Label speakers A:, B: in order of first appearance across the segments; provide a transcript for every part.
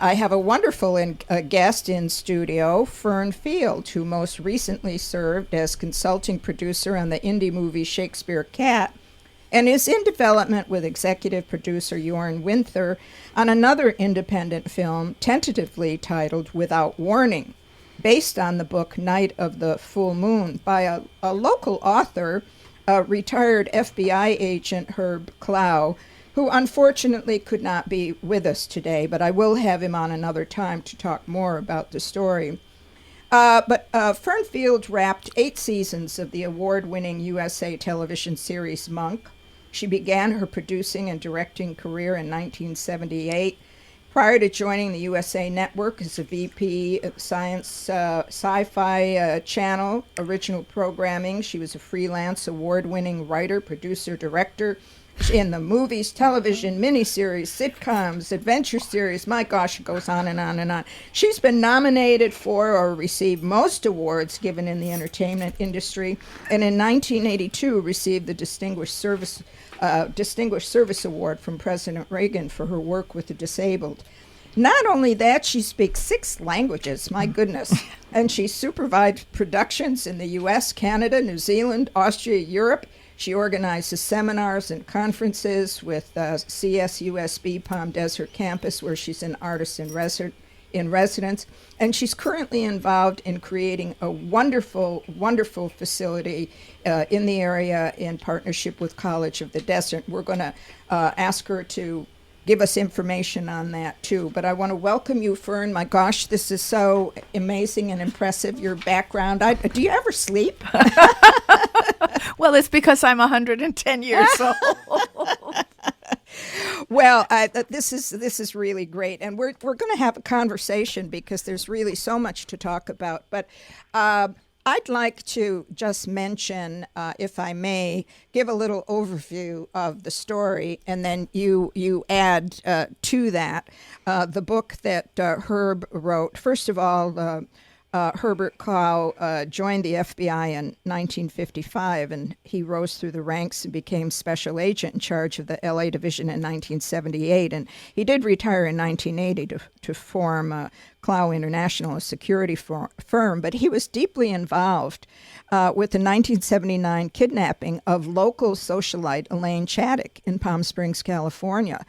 A: I have a wonderful guest in studio, Fern Field, who most recently served as consulting producer on the indie movie Shakespeare Cat, and is in development with executive producer Jorn Winther on another independent film tentatively titled Without Warning, based on the book Night of the Full Moon by a local author, retired FBI agent Herb Clow, who unfortunately could not be with us today, but I will have him on another time to talk more about the story. But Fern Field wrapped 8 seasons of the award-winning USA television series Monk. She began her producing and directing career in 1978. Prior to joining the USA Network as a VP of Science Sci-Fi Channel original programming, she was a freelance award-winning writer, producer, director in the movies, television, miniseries, sitcoms, adventure series. My gosh, it goes on and on and on. She's been nominated for or received most awards given in the entertainment industry, and in 1982 received the Distinguished Service Award from President Reagan for her work with the disabled. Not only that, she speaks 6 languages, my goodness, and she supervised productions in the U.S., Canada, New Zealand, Austria, Europe. She organizes seminars and conferences with CSUSB Palm Desert campus, where she's an artist in residence. And she's currently involved in creating a wonderful, wonderful facility in the area in partnership with College of the Desert. We're going to ask her to give us information on that, too. But I want to welcome you, Fern. My gosh, this is so amazing and impressive, your background. Do you ever sleep?
B: Well, it's because I'm 110 years old.
A: Well, this is really great, and we're going to have a conversation because there's really so much to talk about. But I'd like to just mention, if I may, give a little overview of the story, and then you add to that the book that Herb wrote. First of all, Herbert Clow joined the FBI in 1955, and he rose through the ranks and became special agent in charge of the LA division in 1978. And he did retire in 1980 to form Clow International, a security firm, but he was deeply involved with the 1979 kidnapping of local socialite Elaine Chaddock in Palm Springs, California.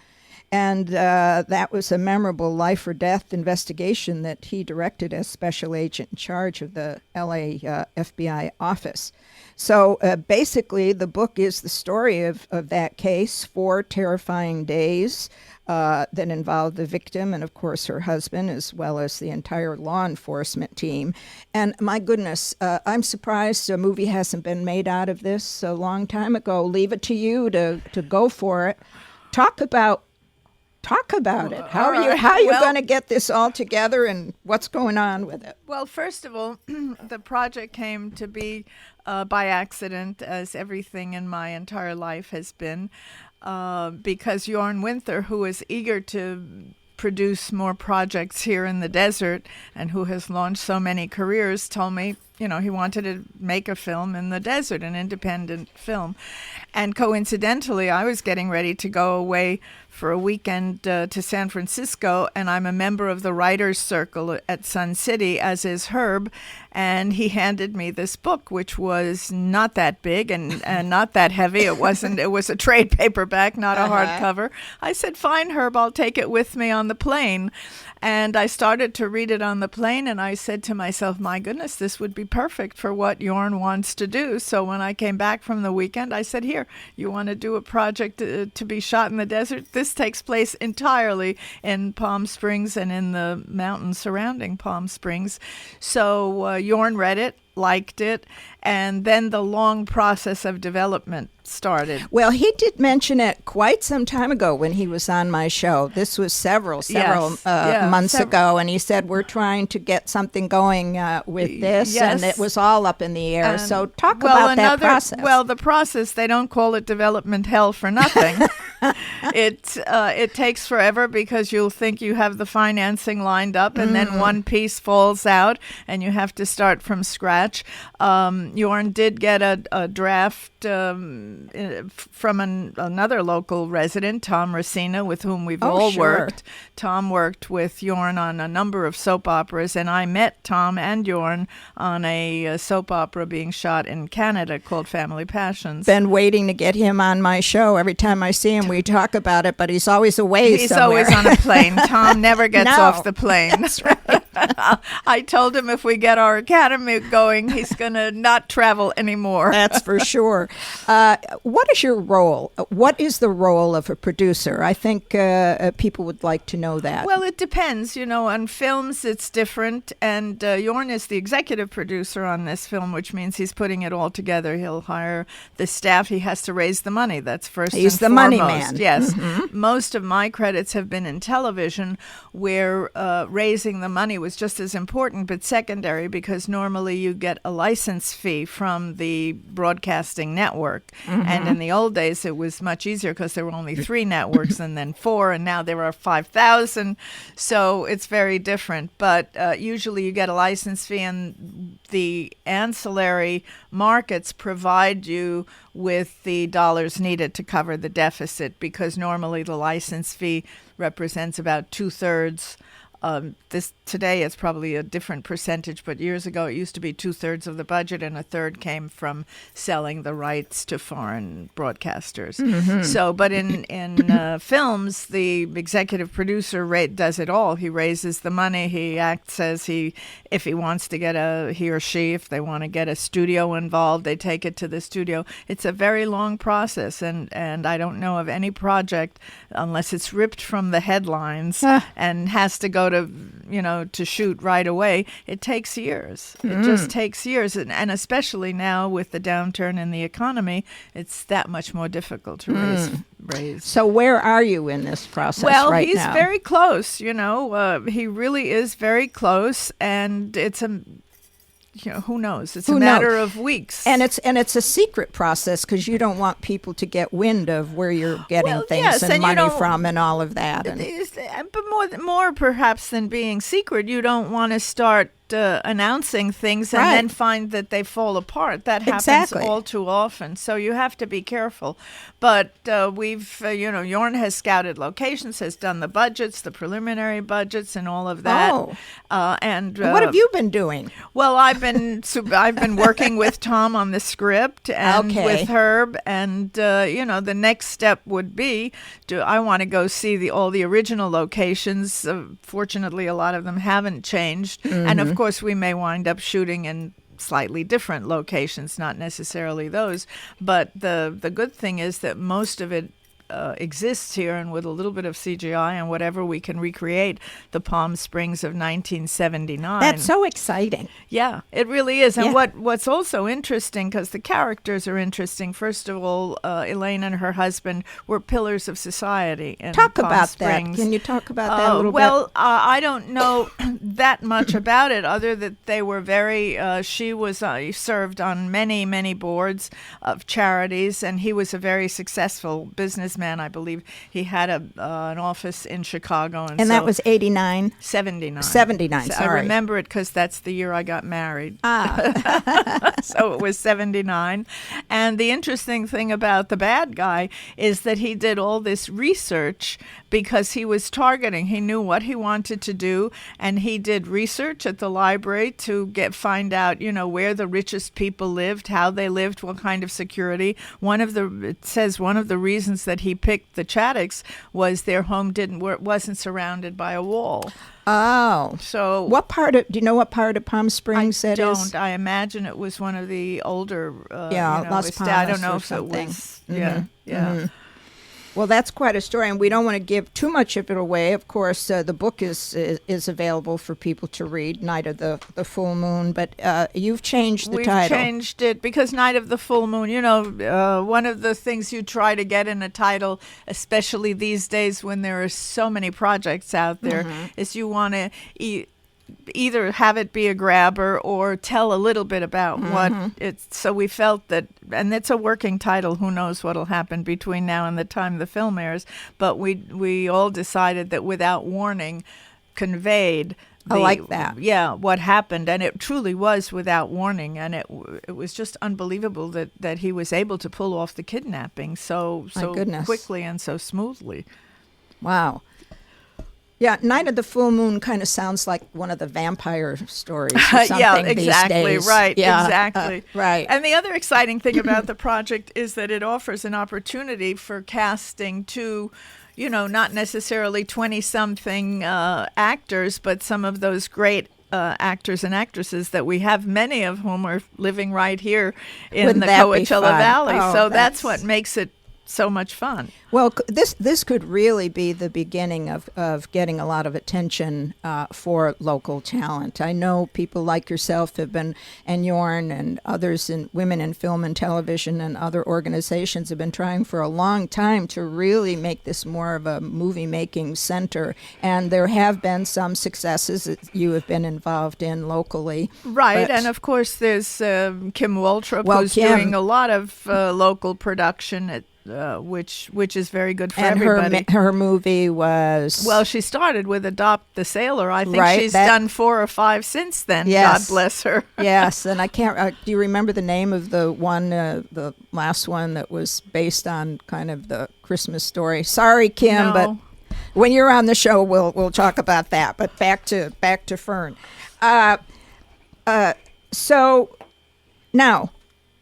A: And that was a memorable life or death investigation that he directed as special agent in charge of the LA FBI office. So basically, the book is the story of that case, 4 terrifying days that involved the victim and, of course, her husband, as well as the entire law enforcement team. And my goodness, I'm surprised a movie hasn't been made out of this a long time ago. Leave it to you to go for it. Talk about it. How are you going to get this all together, and what's going on with it?
B: Well, first of all, the project came to be by accident, as everything in my entire life has been, because Jorn Winther, who is eager to produce more projects here in the desert and who has launched so many careers, told me, he wanted to make a film in the desert, an independent film. And coincidentally, I was getting ready to go away for a weekend to San Francisco, and I'm a member of the Writers Circle at Sun City, as is Herb, and he handed me this book, which was not that big and not that heavy. It was a trade paperback, not a hardcover. I said, fine, Herb, I'll take it with me on the plane. And I started to read it on the plane, and I said to myself, my goodness, this would be perfect for what Jorn wants to do. So when I came back from the weekend, I said, here, you want to do a project to be shot in the desert? This takes place entirely in Palm Springs and in the mountains surrounding Palm Springs. So Jorn read it, liked it, and then the long process of development started.
A: Well, he did mention it quite some time ago when he was on my show. This was several months ago, and he said, we're trying to get something going with this, and it was all up in the air. So talk about that process.
B: Well, the process, they don't call it development hell for nothing. It takes forever because you'll think you have the financing lined up, and then one piece falls out, and you have to start from scratch. Jorn did get a draft from another local resident, Tom Racina, with whom we've all worked. Tom worked with Jorn on a number of soap operas, and I met Tom and Jorn on a soap opera being shot in Canada called Family Passions.
A: Been waiting to get him on my show. Every time I see him, we talk about it, but he's always away
B: He's
A: somewhere.
B: always on a plane. Tom never gets off the plane.
A: That's right.
B: I told him if we get our academy going, he's going to not travel anymore.
A: That's for sure. What is your role? What is the role of a producer? I think people would like to know that.
B: Well, it depends. On films, it's different. And Jorn is the executive producer on this film, which means he's putting it all together. He'll hire the staff. He has to raise the money. That's first
A: He's
B: and
A: the
B: foremost.
A: money man.
B: Yes. Most of my credits have been in television, where raising the money was just as important, but secondary, because normally you get a license fee from the broadcasting network. And in the old days, it was much easier because there were only 3 networks and then 4, and now there are 5,000. So it's very different. But usually you get a license fee, and the ancillary markets provide you with the dollars needed to cover the deficit, because normally the license fee represents about 2/3. Today it's probably a different percentage, but years ago it used to be 2/3 of the budget, and 1/3 came from selling the rights to foreign broadcasters. So, but in films, the executive producer does it all. He raises the money. He acts as if he wants to get if they want to get a studio involved, they take it to the studio. It's a very long process, and I don't know of any project, unless it's ripped from the headlines and has to go to shoot right away. It takes years. It just takes years. And especially now with the downturn in the economy, it's that much more difficult to raise.
A: So where are you in this process
B: well,
A: right now?
B: Well, he's very close, he really is very close, and it's who knows? It's a matter of weeks.
A: And it's a secret process, because you don't want people to get wind of where you're getting things and money from and all of that.
B: But more perhaps than being secret, you don't want to start announcing things and then find that they fall apart. That happens all too often. So you have to be careful. But we've, Jorn has scouted locations, has done the budgets, the preliminary budgets, and all of that.
A: Oh.
B: And
A: what have you been doing?
B: Well, I've been working with Tom on the script and with Herb, and the next step would be I want to go see all the original locations. Fortunately, a lot of them haven't changed, and of course we may wind up shooting in slightly different locations, not necessarily those. But the good thing is that most of it exists here, and with a little bit of CGI and whatever, we can recreate the Palm Springs of 1979.
A: That's so exciting.
B: Yeah, it really is. And what's also interesting, because the characters are interesting, first of all, Elaine and her husband were pillars of society in
A: Talk
B: Palm
A: about
B: Springs.
A: that. Can you talk about that a little bit?
B: Well, I don't know that much about it, other that they were very, she was served on many, many boards of charities, and he was a very successful businessman. I believe he had an office in Chicago. And
A: that was 89?
B: 79.
A: 79,
B: So
A: sorry.
B: I remember it because that's the year I got married. So it was 79. And the interesting thing about the bad guy is that he did all this research because he was targeting. He knew what he wanted to do, and he did research at the library to find out, where the richest people lived, how they lived, what kind of security. It says one of the reasons that he picked the Chaddocks was their home wasn't surrounded by a wall.
A: Oh.
B: So
A: do you know what part of Palm Springs that is?
B: I imagine it was one of the older
A: Las Palmas.
B: I don't know if
A: something.
B: it was. Yeah. Mm-hmm.
A: Well, that's quite a story, and we don't want to give too much of it away. Of course, the book is available for people to read, Night of the Full Moon, but you've changed the title.
B: We've changed it because Night of the Full Moon, one of the things you try to get in a title, especially these days when there are so many projects out there, is you want to either have it be a grabber or tell a little bit about what it's. So we felt that, and it's a working title. Who knows what'll happen between now and the time the film airs? But we all decided that Without Warning conveyed.
A: I like that.
B: Yeah, what happened, and it truly was without warning, and it was just unbelievable that he was able to pull off the kidnapping so quickly and so smoothly.
A: Wow. Yeah, Night of the Full Moon kind of sounds like one of the vampire stories or something
B: yeah, exactly,
A: these days.
B: Right,
A: yeah,
B: exactly.
A: Right.
B: And the other exciting thing about the project is that it offers an opportunity for casting to, not necessarily 20-something actors, but some of those great actors and actresses that we have, many of whom are living right here in
A: Wouldn't
B: the
A: that be
B: Coachella
A: fun?
B: Valley.
A: Oh,
B: So that's what makes it so much fun.
A: Well, this could really be the beginning of getting a lot of attention for local talent. I know people like yourself have been, and Jorn and others, in Women in Film and Television and other organizations have been trying for a long time to really make this more of a movie-making center. And there have been some successes that you have been involved in locally.
B: Right,
A: But-
B: and of course there's Kim Waltrip,
A: Well,
B: who's
A: Kim-
B: doing a lot of local production at which is very good for
A: and
B: everybody.
A: her movie was...
B: Well, she started with Adopt the Sailor. I think
A: Right,
B: she's
A: that-
B: done 4 or 5 since then.
A: Yes.
B: God bless her.
A: Yes, and I can't. Do you remember the name of the one, the last one that was based on kind of the Christmas story? Sorry, Kim,
B: No.
A: but when you're on the show, we'll talk about that. But back to Fern. So now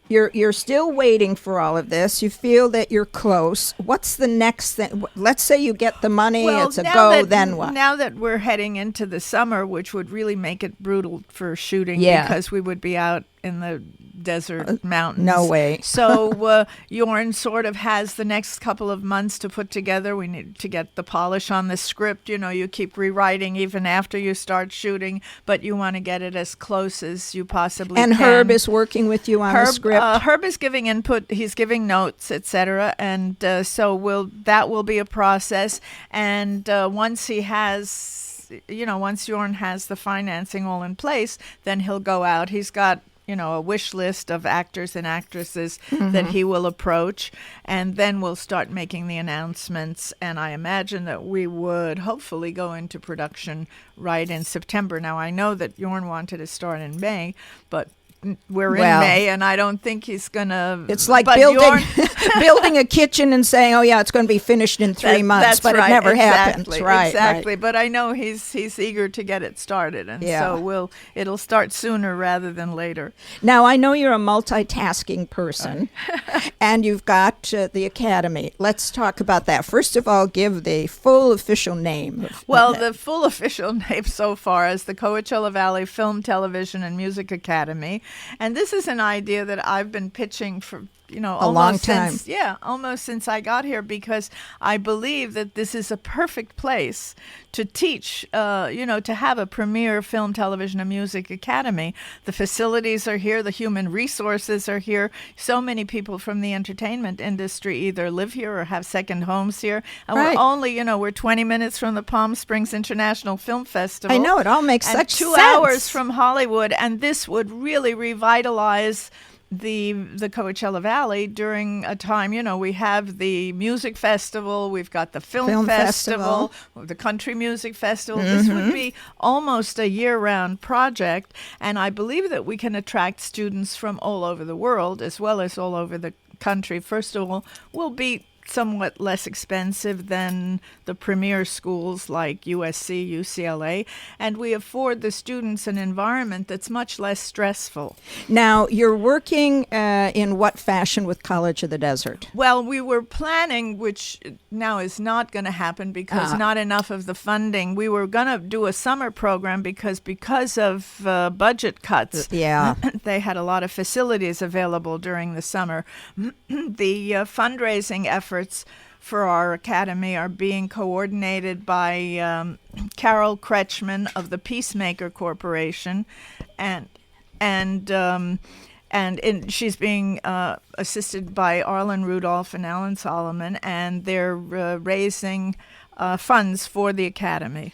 A: you're still waiting for all of this. You feel that you're close. What's the next thing? Let's say you get the money. It's a
B: now
A: go.
B: that-
A: Then what?
B: Now that we're heading into the summer, which would really make it brutal for shooting,
A: Yeah.
B: because we would be out in the desert mountains.
A: no way.
B: So Jorn sort of has the next couple of months to put together. We need to get the polish on the script. You keep rewriting even after you start shooting, but you want to get it as close as you possibly
A: And
B: can.
A: Herb is working with you on the script.
B: Herb is giving input. He's giving notes, etc. And so that will be a process. And once he has, once Jorn has the financing all in place, then he'll go out. He's got a wish list of actors and actresses that he will approach, and then we'll start making the announcements. And I imagine that we would hopefully go into production right in September. Now, I know that Jorn wanted to start in May, but we're in May, and I don't think he's gonna.
A: It's like
B: but
A: building building a kitchen and saying, "Oh yeah, it's going to be finished in 3 months,"
B: that's
A: but
B: right,
A: it never
B: exactly,
A: happens. Right,
B: exactly.
A: right.
B: But I know he's eager to get it started, and
A: Yeah.
B: so it'll start sooner rather than later.
A: Now I know you're a multitasking person, and you've got the Academy. Let's talk about that. First of all, give the full official name.
B: Well, the full official name so far is the Coachella Valley Film, Television, and Music Academy. And this is an idea that I've been pitching for, almost
A: long time.
B: almost since I got here, because I believe that this is a perfect place to teach, to have a premier film, television, and music academy. The facilities are here. The human resources are here. So many people from the entertainment industry either live here or have second homes here. And
A: Right.
B: we're only, we're 20 minutes from the Palm Springs International Film Festival.
A: I know, it all makes
B: and
A: such
B: 2
A: sense.
B: hours from Hollywood, and this would really revitalize the Coachella Valley during a time. We have the music festival, we've got the film festival, the country music festival. This would be almost a year-round project, and I believe that we can attract students from all over the world as well as all over the country. First of all, we'll be somewhat less expensive than the premier schools like USC, UCLA, and we afford the students an environment that's much less stressful.
A: Now you're working in what fashion with College of the Desert?
B: Well, we were planning, which now is not going to happen because not enough of the funding. We were going to do a summer program because of budget cuts.
A: Yeah.
B: They had a lot of facilities available during the summer. The fundraising efforts for our academy are being coordinated by Carol Kretschmann of the Peacemaker Corporation, and she's being assisted by Arlen Rudolph and Alan Solomon, and they're raising funds for the academy.